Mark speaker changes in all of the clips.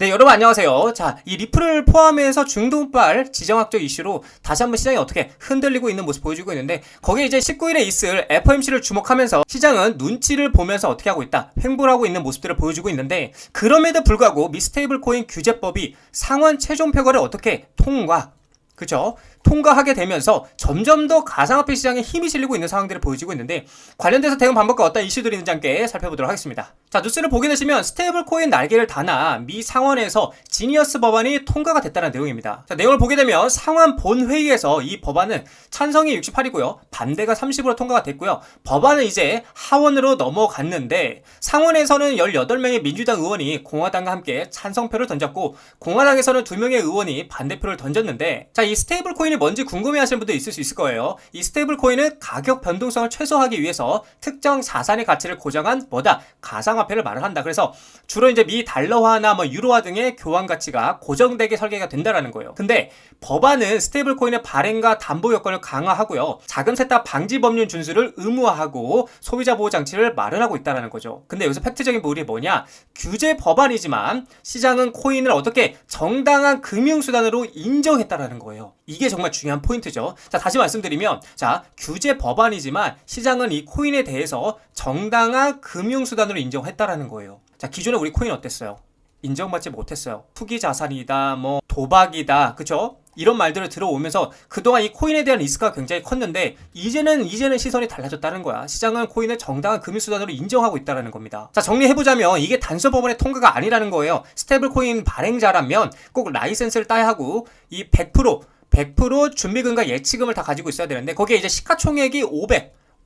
Speaker 1: 네, 여러분 안녕하세요. 자, 이 리플을 포함해서 중동발 지정학적 이슈로 다시 한번 시장이 어떻게 흔들리고 있는 모습 보여주고 있는데, 거기에 이제 19일에 있을 FOMC를 주목하면서 시장은 눈치를 보면서 어떻게 하고 있다, 횡보를 하고 있는 모습들을 보여주고 있는데, 그럼에도 불구하고 미스테이블 코인 규제법이 상원 최종 표결을 어떻게 그죠? 통과하게 되면서 점점 더 가상화폐 시장에 힘이 실리고 있는 상황들을 보여주고 있는데, 관련돼서 대응 방법과 어떤 이슈들이 있는지 함께 살펴보도록 하겠습니다. 자, 뉴스를 보게 되시면 스테이블 코인 날개를 다나 미 상원에서 지니어스 법안이 통과가 됐다는 내용입니다. 자, 내용을 보게 되면 상원 본회의에서 이 법안은 찬성이 68이고요 반대가 30으로 통과가 됐고요. 법안은 이제 하원으로 넘어갔는데, 상원에서는 18명의 민주당 의원이 공화당과 함께 찬성표를 던졌고, 공화당에서는 2명의 의원이 반대표를 던졌는데, 자, 이 스테이블 코인이 뭔지 궁금해하시는 분도 있을 수 있을 거예요. 이 스테이블 코인은 가격 변동성을 최소화하기 위해서 특정 자산의 가치를 고정한 가상화폐를 말을 한다. 그래서 주로 이제 미 달러화나 유로화 등의 교환 가치가 고정되게 설계가 된다라는 거예요. 근데 법안은 스테이블 코인의 발행과 담보 요건을 강화하고요, 자금 세탁 방지 법률 준수를 의무화하고 소비자 보호 장치를 마련하고 있다라는 거죠. 근데 여기서 팩트적인 부분이 뭐냐? 규제 법안이지만 시장은 코인을 어떻게 정당한 금융수단으로 인정했다라는 거예요. 이게 정말 중요한 포인트죠. 자, 다시 말씀드리면, 자, 규제 법안이지만 시장은 이 코인에 대해서 정당한 금융수단으로 인정했다라는 거예요. 자, 기존에 우리 코인 어땠어요? 인정받지 못했어요. 투기 자산이다, 도박이다, 그쵸? 이런 말들을 들어오면서 그동안 이 코인에 대한 리스크가 굉장히 컸는데, 이제는 시선이 달라졌다는 거야. 시장은 코인을 정당한 금융수단으로 인정하고 있다는 겁니다. 자, 정리해보자면 이게 단순 법원의 통과가 아니라는 거예요. 스테이블 코인 발행자라면 꼭 라이센스를 따야 하고, 이 100% 준비금과 예치금을 다 가지고 있어야 되는데, 거기에 이제 시가총액이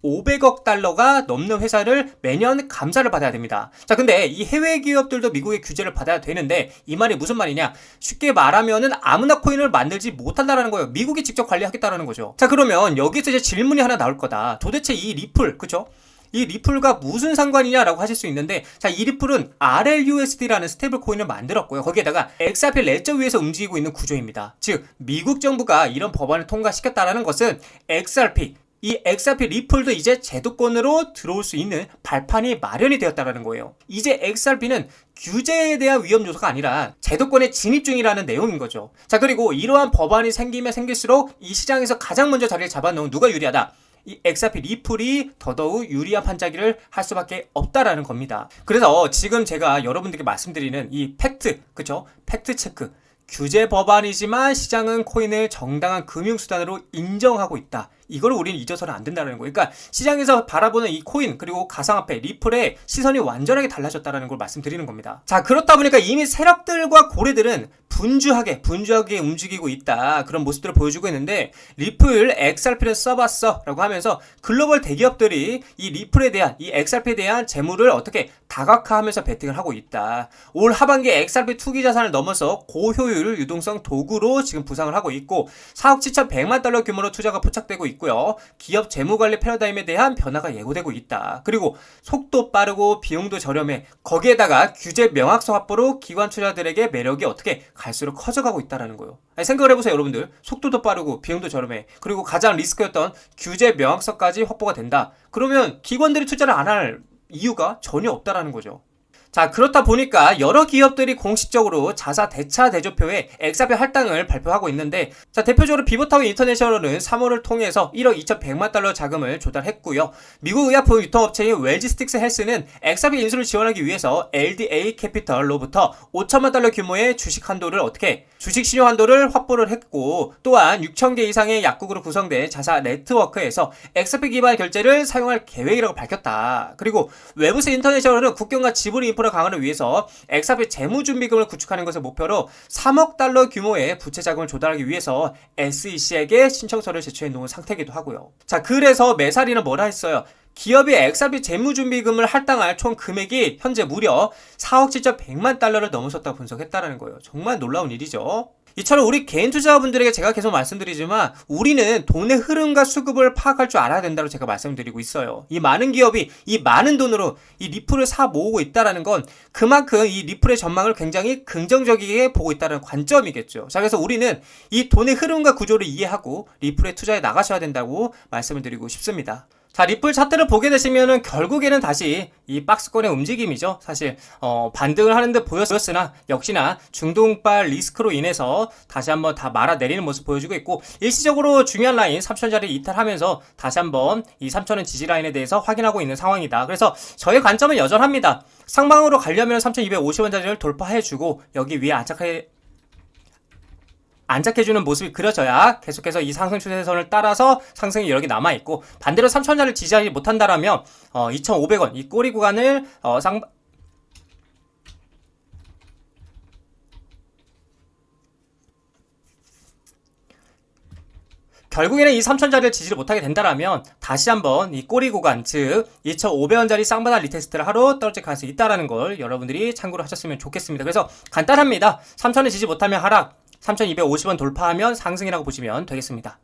Speaker 1: 500억 달러가 넘는 회사를 매년 감사를 받아야 됩니다. 자, 근데 이 해외 기업들도 미국의 규제를 받아야 되는데, 이 말이 무슨 말이냐? 쉽게 말하면은 아무나 코인을 만들지 못한다라는 거예요. 미국이 직접 관리하겠다라는 거죠. 자, 그러면 여기서 이제 질문이 하나 나올 거다. 도대체 이 리플, 그쵸? 이 리플과 무슨 상관이냐라고 하실 수 있는데, 자, 이 리플은 RLUSD라는 스테이블 코인을 만들었고요. 거기에다가 XRP 레저 위에서 움직이고 있는 구조입니다. 즉, 미국 정부가 이런 법안을 통과시켰다라는 것은 이 XRP 리플도 이제 제도권으로 들어올 수 있는 발판이 마련이 되었다는 거예요. 이제 XRP는 규제에 대한 위험 요소가 아니라 제도권에 진입 중이라는 내용인 거죠. 자, 그리고 이러한 법안이 생기면 생길수록 이 시장에서 가장 먼저 자리를 잡아놓은 누가 유리하다? 이 XRP 리플이 더더욱 유리한 판짜기를 할 수밖에 없다라는 겁니다. 그래서 지금 제가 여러분들께 말씀드리는 이 팩트, 그쵸? 팩트 체크. 규제 법안이지만 시장은 코인을 정당한 금융수단으로 인정하고 있다. 이걸 우리는 잊어서는 안 된다는 거예요. 그러니까 시장에서 바라보는 이 코인, 그리고 가상화폐, 리플의 시선이 완전하게 달라졌다는 걸 말씀드리는 겁니다. 자, 그렇다 보니까 이미 세력들과 고래들은 분주하게 움직이고 있다, 그런 모습들을 보여주고 있는데, 리플 XRP를 써봤어 라고 하면서 글로벌 대기업들이 이 리플에 대한, 이 XRP에 대한 재물을 어떻게 다각화하면서 베팅을 하고 있다. 올 하반기에 XRP 투기 자산을 넘어서 고효율 유동성 도구로 지금 부상을 하고 있고, 4억 7,100만 달러 규모로 투자가 포착되고 있고요. 기업 재무관리 패러다임에 대한 변화가 예고되고 있다. 그리고 속도 빠르고 비용도 저렴해. 거기에다가 규제 명확성 확보로 기관 투자들에게 매력이 어떻게 갈수록 커져가고 있다는 거예요. 아니, 생각을 해보세요, 여러분들. 속도도 빠르고 비용도 저렴해. 그리고 가장 리스크였던 규제 명확성까지 확보가 된다. 그러면 기관들이 투자를 안 할 이유가 전혀 없다라는 거죠. 자, 그렇다 보니까 여러 기업들이 공식적으로 자사 대차 대조표에 XRP 할당을 발표하고 있는데, 자, 대표적으로 비버타운 인터내셔널은 3월을 통해서 1억 2,100만 달러 자금을 조달했고요. 미국 의약품 유통업체인 웰지스틱스 헬스는 XRP 인수를 지원하기 위해서 LDA 캐피털로부터 5천만 달러 규모의 주식 신용 한도를 확보를 했고, 또한 6,000개 이상의 약국으로 구성된 자사 네트워크에서 XRP 기반 결제를 사용할 계획이라고 밝혔다. 그리고 웨브스 인터내셔널은 국경과 지분 인프라 강화를 위해서 XRP 재무준비금을 구축하는 것을 목표로 3억 달러 규모의 부채 자금을 조달하기 위해서 SEC에게 신청서를 제출해 놓은 상태이기도 하고요. 자, 그래서 매사리는 뭐라 했어요? 기업이 XRP 재무준비금을 할당할 총 금액이 현재 무려 4억 7,100만 달러를 넘어섰다고 분석했다는 거예요. 정말 놀라운 일이죠. 이처럼 우리 개인 투자자분들에게 제가 계속 말씀드리지만, 우리는 돈의 흐름과 수급을 파악할 줄 알아야 된다고 제가 말씀드리고 있어요. 이 많은 기업이 이 많은 돈으로 이 리플을 사 모으고 있다는 건 그만큼 이 리플의 전망을 굉장히 긍정적이게 보고 있다는 관점이겠죠. 자, 그래서 우리는 이 돈의 흐름과 구조를 이해하고 리플에 투자해 나가셔야 된다고 말씀을 드리고 싶습니다. 자, 리플 차트를 보게 되시면은 결국에는 다시 이 박스권의 움직임이죠. 사실 반등을 하는 듯 보였으나 역시나 중동발 리스크로 인해서 다시 한번 다 말아내리는 모습 보여주고 있고, 일시적으로 중요한 라인 3,000자리 이탈하면서 다시 한번 이 3,000원 지지 라인에 대해서 확인하고 있는 상황이다. 그래서 저의 관점은 여전합니다. 상방으로 가려면 3,250원짜리를 돌파해주고 여기 위에 안착해주는 모습이 그려져야 계속해서 이 상승 추세선을 따라서 상승이 여러 개 남아있고, 반대로 3,000원짜리를 지지하지 못한다라면 2,500원 이 꼬리 구간을 결국에는 이 3,000원짜리를 지지를 못하게 된다라면 다시 한번 이 꼬리 구간, 즉 2,500원짜리 쌍바닥 리테스트를 하러 떨어질 가능성이 있다라는 걸 여러분들이 참고를 하셨으면 좋겠습니다. 그래서 간단합니다. 3,000원 지지 못하면 하락, 3,250원 돌파하면 상승이라고 보시면 되겠습니다.